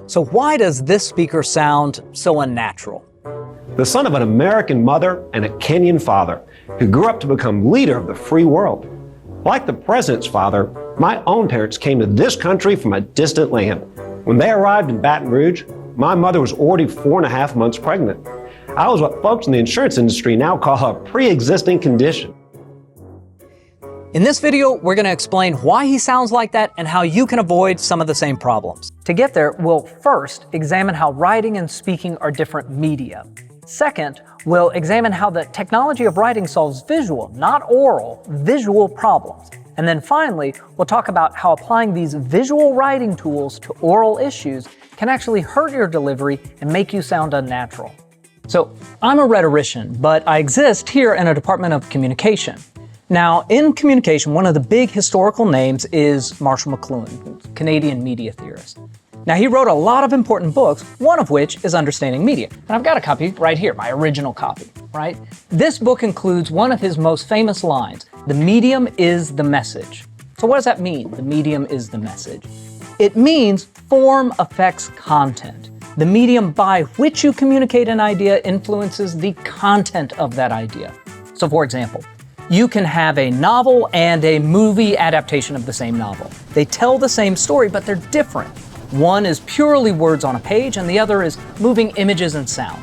So why does this speaker sound so unnatural? The son of an American mother and a Kenyan father who grew up to become leader of the free world. Like the president's father, my own parents came to this country from a distant land. When they arrived in Baton Rouge, my mother was already 4.5 months pregnant. I was what folks in the insurance industry now call a pre-existing condition. In this video, we're going to explain why he sounds like that and how you can avoid some of the same problems. To get there, we'll first examine how writing and speaking are different media. Second, we'll examine how the technology of writing solves visual, not oral, visual problems. And then finally, we'll talk about how applying these visual writing tools to oral issues can actually hurt your delivery and make you sound unnatural. So, I'm a rhetorician, but I exist here in a department of communication. Now, in communication, one of the big historical names is Marshall McLuhan, Canadian media theorist. Now, he wrote a lot of important books, one of which is Understanding Media. And I've got a copy right here, my original copy, right? This book includes one of his most famous lines, "The medium is the message." So what does that mean, the medium is the message? It means form affects content. The medium by which you communicate an idea influences the content of that idea. So for example, you can have a novel and a movie adaptation of the same novel. They tell the same story, but they're different. One is purely words on a page, and the other is moving images and sound.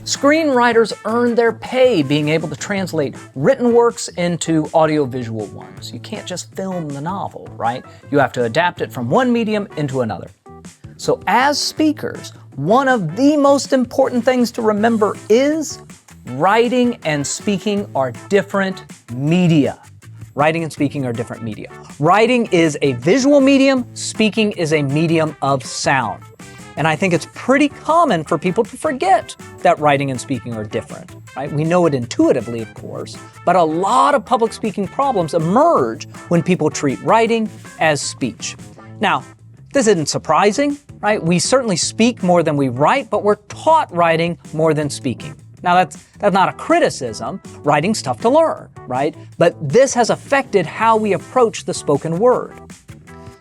Screenwriters earn their pay being able to translate written works into audiovisual ones. You can't just film the novel, right? You have to adapt it from one medium into another. So as speakers, one of the most important things to remember is writing and speaking are different media. Writing and speaking are different media. Writing is a visual medium, speaking is a medium of sound. And I think it's pretty common for people to forget that writing and speaking are different, right? We know it intuitively, of course, but a lot of public speaking problems emerge when people treat writing as speech. Now, this isn't surprising, right? We certainly speak more than we write, but we're taught writing more than speaking. Now that's not a criticism. Writing's tough to learn, right? But this has affected how we approach the spoken word.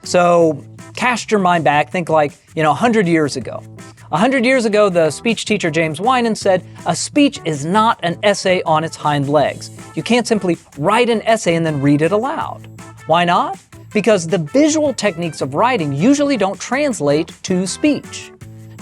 So cast your mind back, think like, 100 years ago. 100 years ago, the speech teacher James Winan said, a speech is not an essay on its hind legs. You can't simply write an essay and then read it aloud. Why not? Because the visual techniques of writing usually don't translate to speech.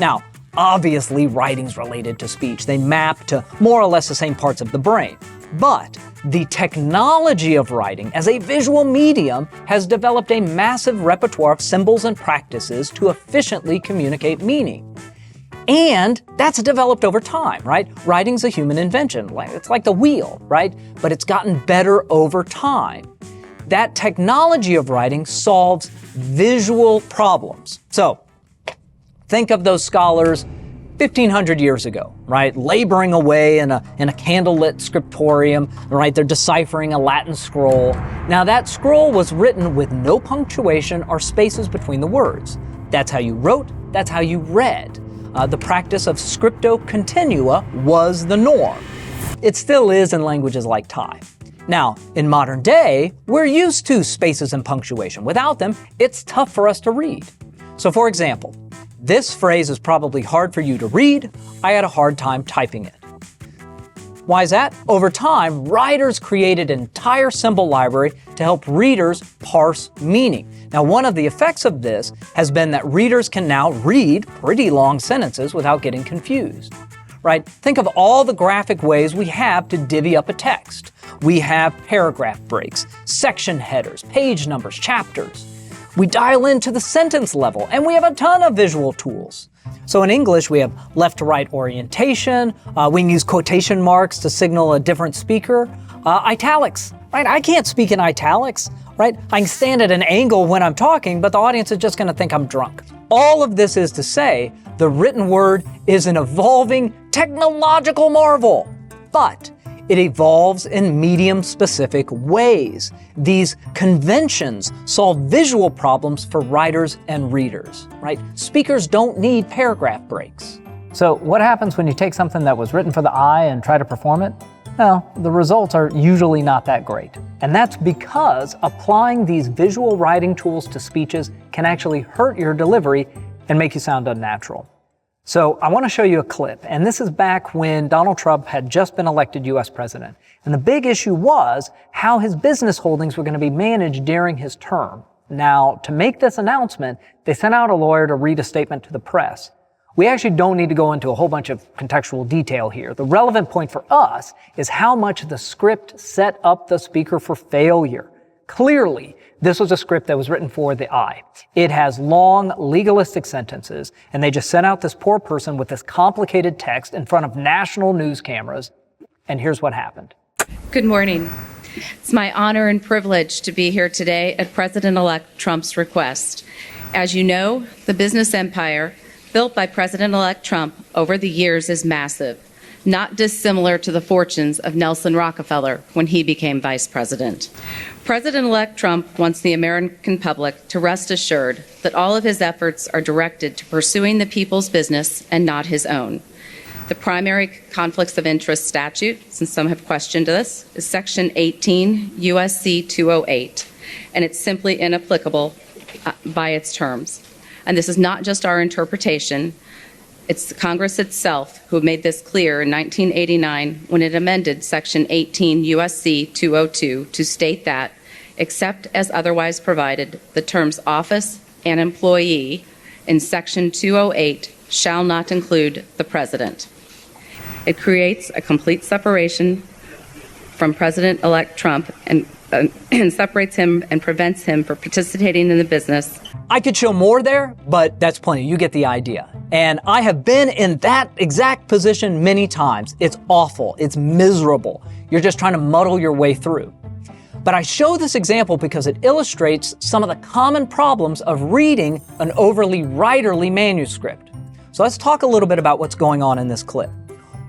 Now, obviously, writing's related to speech. They map to more or less the same parts of the brain. But the technology of writing as a visual medium has developed a massive repertoire of symbols and practices to efficiently communicate meaning. And that's developed over time, right? Writing's a human invention. It's like the wheel, right? But it's gotten better over time. That technology of writing solves visual problems. So, think of those scholars 1,500 years ago, right? Laboring away in a candlelit scriptorium, right? They're deciphering a Latin scroll. Now that scroll was written with no punctuation or spaces between the words. That's how you wrote, that's how you read. The practice of scripto continua was the norm. It still is in languages like Thai. Now, in modern day, we're used to spaces and punctuation. Without them, it's tough for us to read. So for example, this phrase is probably hard for you to read. I had a hard time typing it. Why is that? Over time, writers created an entire symbol library to help readers parse meaning. Now, one of the effects of this has been that readers can now read pretty long sentences without getting confused, right? Think of all the graphic ways we have to divvy up a text. We have paragraph breaks, section headers, page numbers, chapters. We dial into the sentence level, and we have a ton of visual tools. So in English, we have left to right orientation. We can use quotation marks to signal a different speaker. Italics, right? I can't speak in italics, right? I can stand at an angle when I'm talking, but the audience is just going to think I'm drunk. All of this is to say, the written word is an evolving technological marvel, but it evolves in medium-specific ways. These conventions solve visual problems for writers and readers, right? Speakers don't need paragraph breaks. So what happens when you take something that was written for the eye and try to perform it? Well, the results are usually not that great. And that's because applying these visual writing tools to speeches can actually hurt your delivery and make you sound unnatural. So I want to show you a clip, and this is back when Donald Trump had just been elected U.S. president. And the big issue was how his business holdings were going to be managed during his term. Now, to make this announcement, they sent out a lawyer to read a statement to the press. We actually don't need to go into a whole bunch of contextual detail here. The relevant point for us is how much the script set up the speaker for failure. Clearly, this was a script that was written for the eye. It has long, legalistic sentences, and they just sent out this poor person with this complicated text in front of national news cameras. And here's what happened. Good morning. It's my honor and privilege to be here today at President-elect Trump's request. As you know, the business empire built by President-elect Trump over the years is massive, not dissimilar to the fortunes of Nelson Rockefeller when he became vice president. President-elect Trump wants the American public to rest assured that all of his efforts are directed to pursuing the people's business and not his own. The primary conflicts of interest statute, since some have questioned this, is Section 18 U.S.C. 208, and it's simply inapplicable by its terms. And this is not just our interpretation. It's Congress itself who made this clear in 1989 when it amended Section 18 U.S.C. 202 to state that, except as otherwise provided, the terms office and employee in Section 208 shall not include the President. It creates a complete separation from President-elect Trump and separates him and prevents him from participating in the business. I could show more there, but that's plenty. You get the idea. And I have been in that exact position many times. It's awful. It's miserable. You're just trying to muddle your way through. But I show this example because it illustrates some of the common problems of reading an overly writerly manuscript. So let's talk a little bit about what's going on in this clip.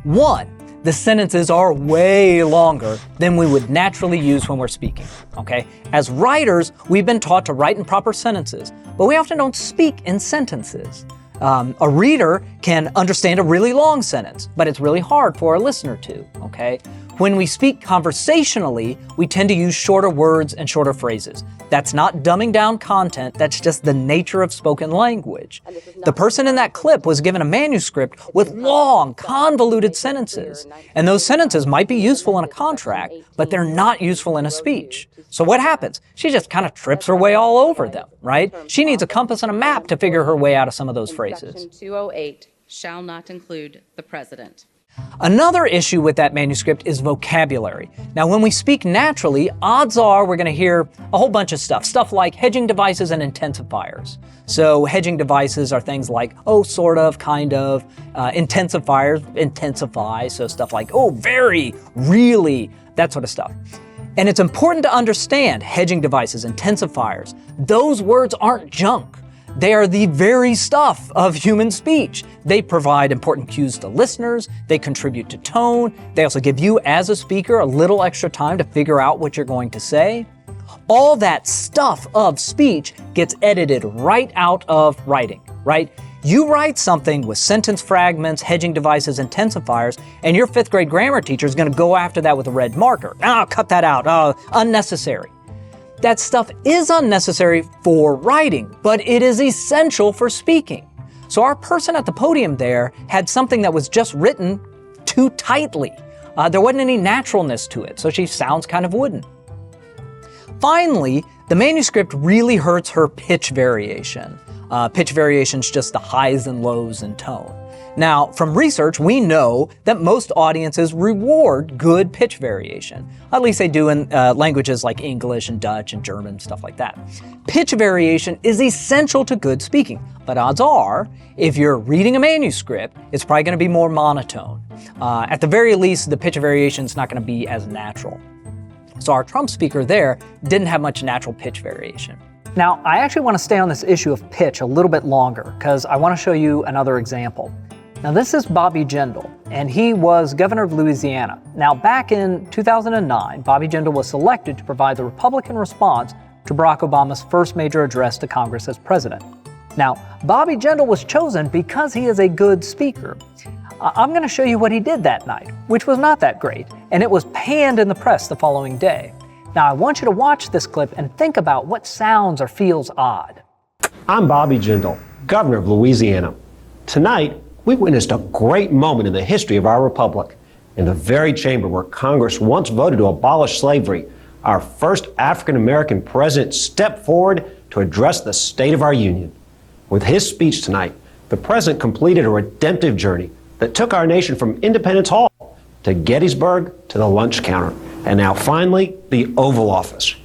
One, the sentences are way longer than we would naturally use when we're speaking, okay? As writers, we've been taught to write in proper sentences, but we often don't speak in sentences. A reader can understand a really long sentence, but it's really hard for a listener to, okay? When we speak conversationally, we tend to use shorter words and shorter phrases. That's not dumbing down content, that's just the nature of spoken language. The person in that clip was given a manuscript with long, convoluted sentences. And those sentences might be useful in a contract, but they're not useful in a speech. So what happens? She just kind of trips her way all over them, right? She needs a compass and a map to figure her way out of some of those phrases. Section 208 shall not include the President. Another issue with that manuscript is vocabulary. Now, when we speak naturally, odds are we're going to hear a whole bunch of stuff like hedging devices and intensifiers. So hedging devices are things like, oh, sort of, kind of, intensifiers, intensify, so stuff like, oh, very, really, that sort of stuff. And it's important to understand hedging devices, intensifiers. Those words aren't junk. They are the very stuff of human speech. They provide important cues to listeners. They contribute to tone. They also give you, as a speaker, a little extra time to figure out what you're going to say. All that stuff of speech gets edited right out of writing, right? You write something with sentence fragments, hedging devices, intensifiers, and your fifth grade grammar teacher is going to go after that with a red marker. Cut that out. Unnecessary. That stuff is unnecessary for writing, but it is essential for speaking. So our person at the podium there had something that was just written too tightly. There wasn't any naturalness to it, so she sounds kind of wooden. Finally, the manuscript really hurts her pitch variation. Pitch variation is just the highs and lows in tone. Now, from research, we know that most audiences reward good pitch variation. At least they do in languages like English and Dutch and German, stuff like that. Pitch variation is essential to good speaking, but odds are, if you're reading a manuscript, it's probably going to be more monotone. At the very least, the pitch variation is not going to be as natural. So our Trump speaker there didn't have much natural pitch variation. Now, I actually want to stay on this issue of pitch a little bit longer because I want to show you another example. Now, this is Bobby Jindal, and he was governor of Louisiana. Now, back in 2009, Bobby Jindal was selected to provide the Republican response to Barack Obama's first major address to Congress as president. Now, Bobby Jindal was chosen because he is a good speaker. I'm going to show you what he did that night, which was not that great, and it was panned in the press the following day. Now, I want you to watch this clip and think about what sounds or feels odd. I'm Bobby Jindal, governor of Louisiana. Tonight, we witnessed a great moment in the history of our republic. In the very chamber where Congress once voted to abolish slavery, our first African-American president stepped forward to address the state of our union. With his speech tonight, the president completed a redemptive journey that took our nation from Independence Hall to Gettysburg to the lunch counter, and now finally, the Oval Office.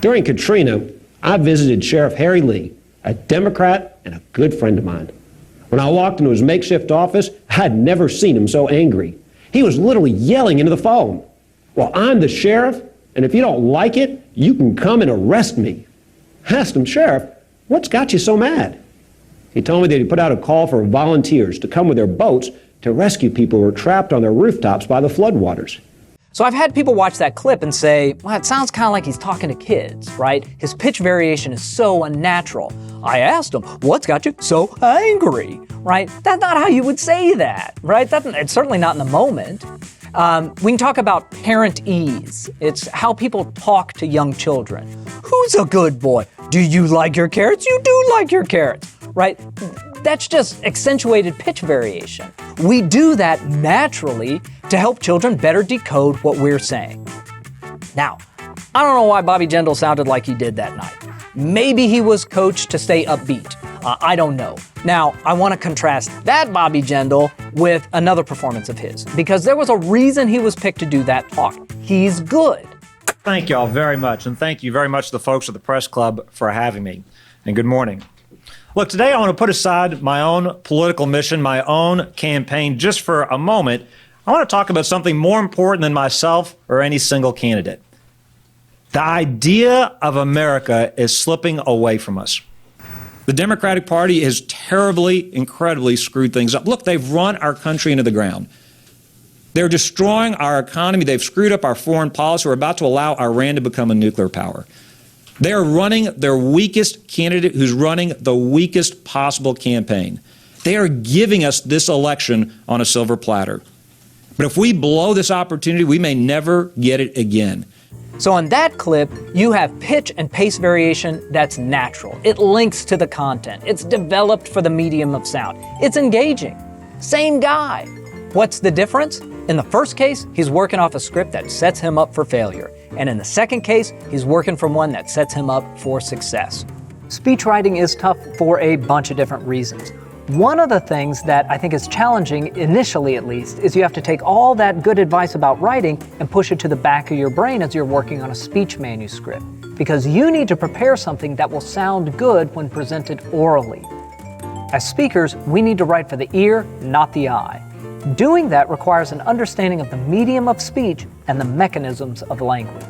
During Katrina, I visited Sheriff Harry Lee, a Democrat and a good friend of mine. When I walked into his makeshift office, I'd never seen him so angry. He was literally yelling into the phone. "Well, I'm the sheriff, and if you don't like it, you can come and arrest me." I asked him, "Sheriff, what's got you so mad?" He told me that he put out a call for volunteers to come with their boats to rescue people who were trapped on their rooftops by the floodwaters. So I've had people watch that clip and say, well, it sounds kind of like he's talking to kids, right? His pitch variation is so unnatural. I asked him, what's got you so angry, right? That's not how you would say that, right? It's certainly not in the moment. We can talk about parent ease. It's how people talk to young children. Who's a good boy? Do you like your carrots? You do like your carrots, right? That's just accentuated pitch variation. We do that naturally to help children better decode what we're saying. Now, I don't know why Bobby Jindal sounded like he did that night. Maybe he was coached to stay upbeat. I don't know. Now, I want to contrast that Bobby Jindal with another performance of his, because there was a reason he was picked to do that talk. He's good. Thank you all very much, and thank you very much to the folks at the Press Club for having me. And good morning. Look, today I want to put aside my own political mission, my own campaign, just for a moment. I want to talk about something more important than myself or any single candidate. The idea of America is slipping away from us. The Democratic Party has terribly, incredibly screwed things up. Look, they've run our country into the ground. They're destroying our economy. They've screwed up our foreign policy. We're about to allow Iran to become a nuclear power. They are running their weakest candidate who's running the weakest possible campaign. They are giving us this election on a silver platter. But if we blow this opportunity, we may never get it again. So on that clip, you have pitch and pace variation that's natural. It links to the content. It's developed for the medium of sound. It's engaging. Same guy. What's the difference? In the first case, he's working off a script that sets him up for failure. And in the second case, he's working from one that sets him up for success. Speech writing is tough for a bunch of different reasons. One of the things that I think is challenging, initially at least, is you have to take all that good advice about writing and push it to the back of your brain as you're working on a speech manuscript. Because you need to prepare something that will sound good when presented orally. As speakers, we need to write for the ear, not the eye. Doing that requires an understanding of the medium of speech and the mechanisms of language.